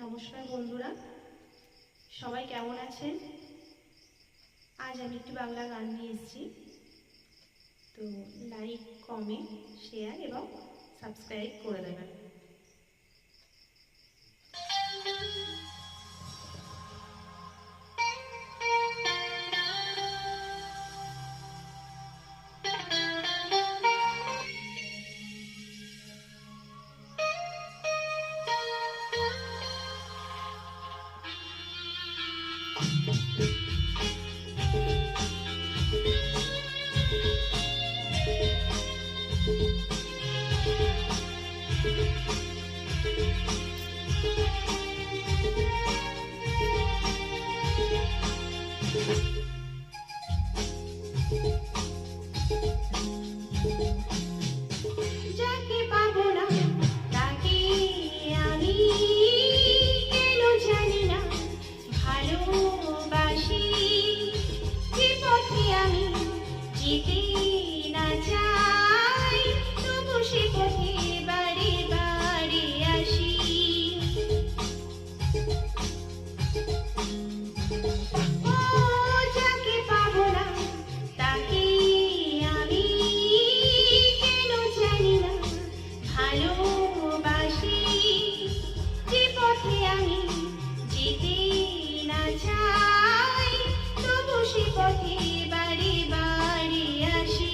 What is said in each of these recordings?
নমস্কার বন্ধুরা, সবাই কেমন আছেন? আজ আমি একটি বাংলা গান নিয়ে এসেছি। তো লাইক, কমেন্ট, শেয়ার এবং সাবস্ক্রাইব করে দেবেন। যাকে পাবো না তাকে আমি কেন জানি না ভালোবাসি, যে পথে আমি যেতে না চাই তবু সে পথে বারে বারে আসি। যাকে পাবো না তাকে আমি কেন জানি না ভালোবাসি, যে পথে আমি যেতে না চাই তবু সে পথে বারে বারে আসি।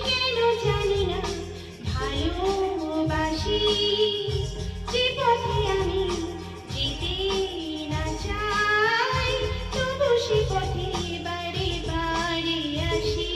কেন জানি না ভালোবাসি, যে পথে আমি যেতে না চাই তবু সে পথে বারে বারে আসি।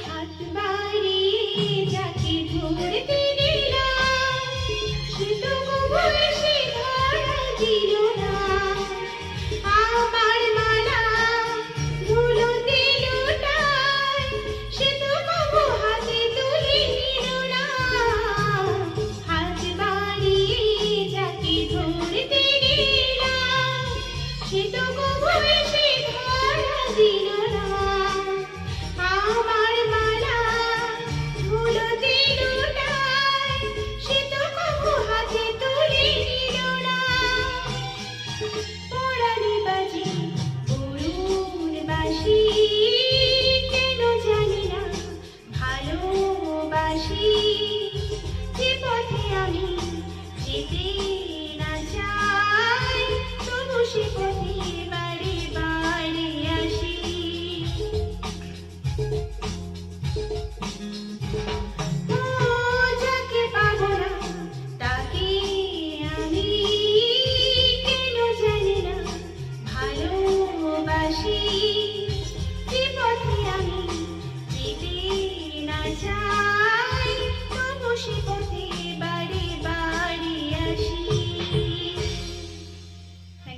হাত বাড়িয়ে যাকে ধরতে দিলাম সে তো কবুল সে ধরা দিল না, আমার মালা ধুলো দিল তাই সে তো কবু হাতে তুলে নিল না। হাত বাড়িয়ে যাকে ধরতে দিলাম সে তো কবুল সে ধরা দিল